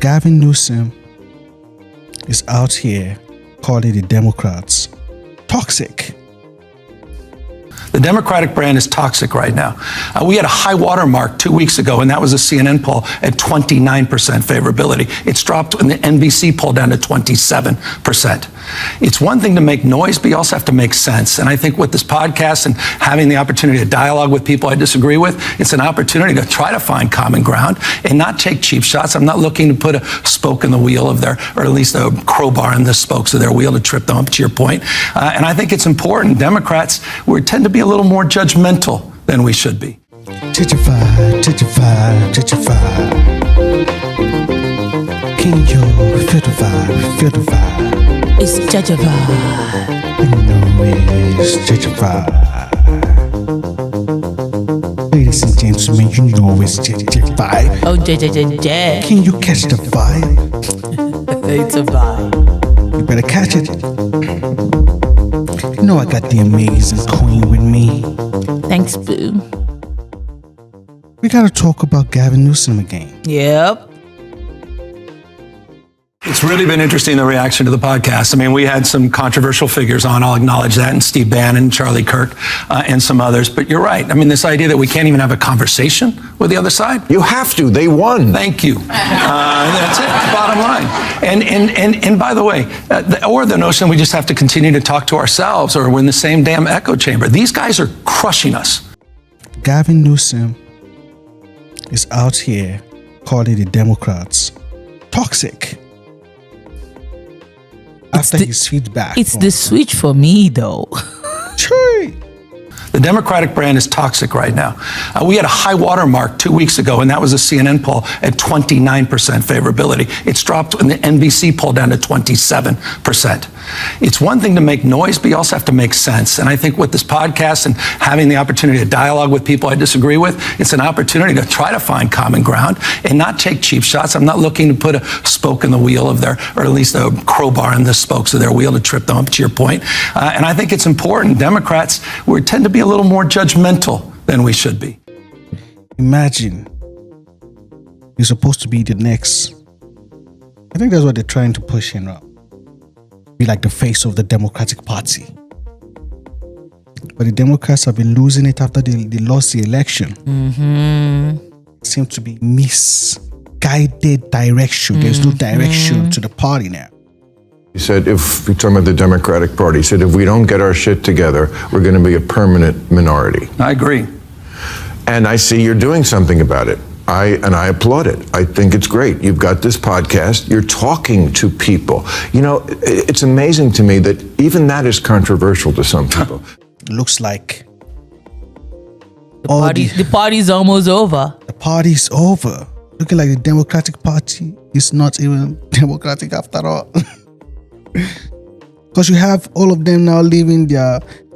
Gavin Newsom is out here calling the Democrats toxic. The Democratic brand is toxic right now. We had a high water mark 2 weeks ago, and that was a CNN poll at 29% favorability. It's dropped in the NBC poll down to 27%. It's one thing to make noise, but you also have to make sense. And I think with this podcast and having the opportunity to dialogue with people I disagree with, it's an opportunity to try to find common ground and not take cheap shots. I'm not looking to put a spoke in the wheel of their, or at least a crowbar in the spokes of their wheel to trip them up, to your point. And I think it's important. Democrats, we tend to be a little more judgmental than we should be. JEJE vibe, JEJE vibe, JEJE vibe. Can you feel the vibe, feel the vibe? It's JEJE vibe. You know it's JEJE vibe. Ladies and gentlemen, you know it's JEJE vibe. Oh, JEJE. Can you catch the vibe? It's a vibe. You better catch it. You know I got the amazing queen with me. Thanks, boo. We gotta talk about Gavin Newsom again. Yep. It's really been interesting, the reaction to the podcast. I mean, we had some controversial figures on, I'll acknowledge that, and Steve Bannon, Charlie Kirk, and some others. But you're right. I mean, this idea that we can't even have a conversation with the other side. You have to. They won. Thank you. That's it. Bottom line. And by the way, or the notion we just have to continue to talk to ourselves, or we're in the same damn echo chamber. These guys are crushing us. Gavin Newsom is out here calling the Democrats toxic. After his feedback. It's the switch for me, though. True. The Democratic brand is toxic right now. We had a high water mark 2 weeks ago, and that was a CNN poll at 29% favorability. It's dropped in the NBC poll down to 27%. It's one thing to make noise, but you also have to make sense. And I think with this podcast and having the opportunity to dialogue with people I disagree with, it's an opportunity to try to find common ground and not take cheap shots. I'm not looking to put a spoke in the wheel of their, or at least a crowbar in the spokes of their wheel to trip them up, to your point. And I think it's important. Democrats, we tend to be a little more judgmental than we should be. Imagine you're supposed to be the next. I think that's what they're trying to push in up. Be like the face of the Democratic Party. But the Democrats have been losing it after they lost the election. Mm-hmm. Seems to be misguided direction. There's no direction to the party now. He said, if we're talking about the Democratic Party, he said, if we don't get our shit together, we're going to be a permanent minority. I agree. And I see you're doing something about it. I applaud it. I think it's great. You've got this podcast. You're talking to people. You know, it's amazing to me that even that is controversial to some people. Looks like the party's almost over. The party's over. Looking like the Democratic Party is not even democratic after all. Because you have all of them now leaving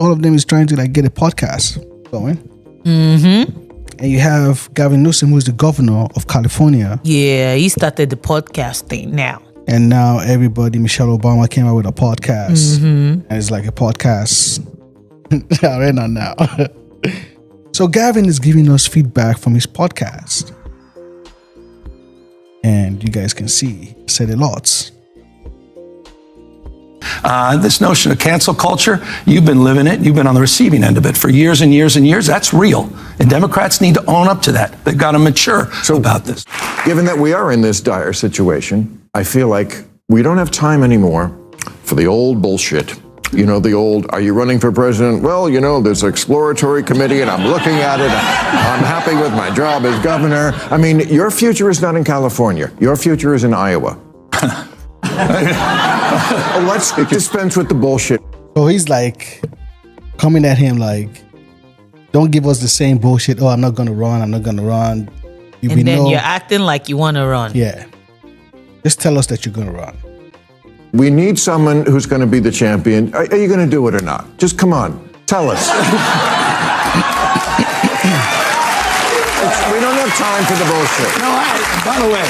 all of them is trying to like get a podcast going. Mm-hmm. And you have Gavin Newsom, who's the governor of California. Yeah, he started the podcast thing now. And now everybody, Michelle Obama came out with a podcast. Mm-hmm. And it's like a podcast arena now. So Gavin is giving us feedback from his podcast. And you guys can see, he said a lot. This notion of cancel culture, you've been living it. You've been on the receiving end of it for years and years and years. That's real. And Democrats need to own up to that. They've got to mature about this. Given that we are in this dire situation, I feel like we don't have time anymore for the old bullshit. You know, the old, are you running for president? Well, you know, there's an exploratory committee and I'm looking at it. I'm happy with my job as governor. I mean, your future is not in California. Your future is in Iowa. Let's dispense with the bullshit. So he's like coming at him like, don't give us the same bullshit. Oh, I'm not going to run. I'm not going to run. And then you're acting like you want to run. Yeah. Just tell us that you're going to run. We need someone who's going to be the champion. Are you going to do it or not? Just come on. Tell us. We don't have time for the bullshit. No, by the way,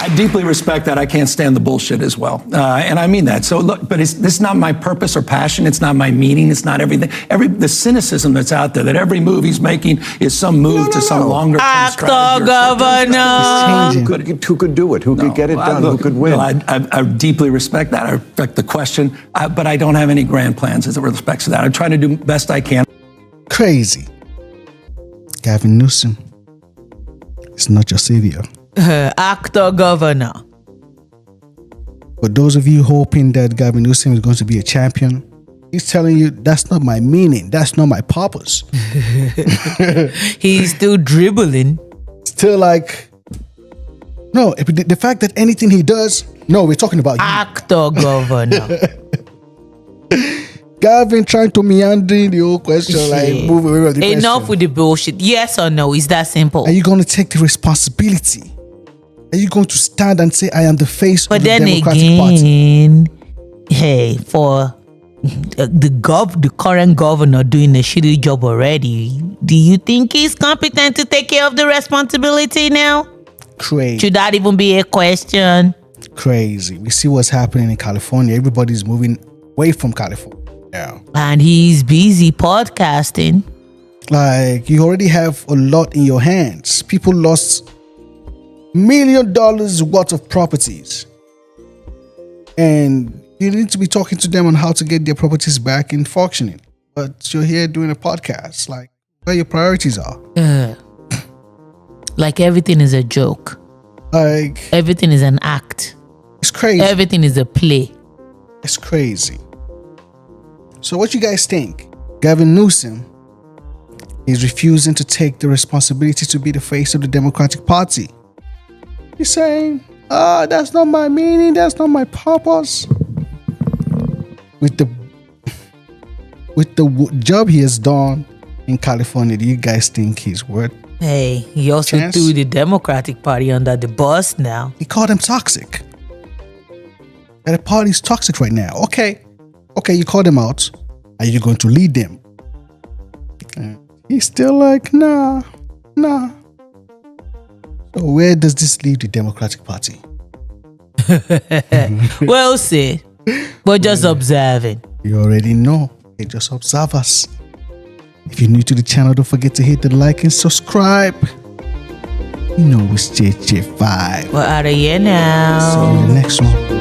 I deeply respect that. I can't stand the bullshit as well. And I mean that. So look, but this is not my purpose or passion. It's not my meaning. It's not everything. The cynicism that's out there, that every move he's making is some move to some longer term Actor strategy. governor. Who could do it? Who could get it done? Look, who could win? I deeply respect that. I respect the question, but I don't have any grand plans as it respects to that. I'm trying to do best I can. Crazy. Gavin Newsom is not your savior. Actor governor. For those of you hoping that Gavin Newsom is going to be a champion, he's telling you that's not my meaning. That's not my purpose. He's still dribbling. Still like, no, the fact that anything he does, no, we're talking about you. Actor governor. Gavin trying to meander the whole question, like move away from the Enough question. with the bullshit. Yes or no? Is that simple? Are you going to take the responsibility? Are you going to stand and say, I am the face But of the then Democratic Party? again, hey, for the current governor doing a shitty job already, do you think he's competent to take care of the responsibility now? Crazy. Should that even be a question? Crazy. We see what's happening in California. Everybody's moving away from California now. And he's busy podcasting. Like, you already have a lot in your hands. People lost $1 million worth of properties. And you need to be talking to them on how to get their properties back in functioning. But you're here doing a podcast. Like, where your priorities are. Like everything is a joke. Like, Everything is an act. it's crazy. Everything is a play. It's crazy. So what you guys think? Gavin Newsom is refusing to take the responsibility to be the face of the Democratic Party. He's saying, that's not my meaning, that's not my purpose. With the job he has done in California, do you guys think he's worth? Hey, he also Chance? threw the Democratic Party under the bus now. He called them toxic. That the party's toxic right now. Okay, you called them out. Are you going to lead them? He's still like, nah. So where does this leave the Democratic Party? Well said. But just observing. You already know. Hey, just observe us. If you're new to the channel, don't forget to hit the like and subscribe. You know it's JEJE Vibe. We're out of here now. See you in the next one.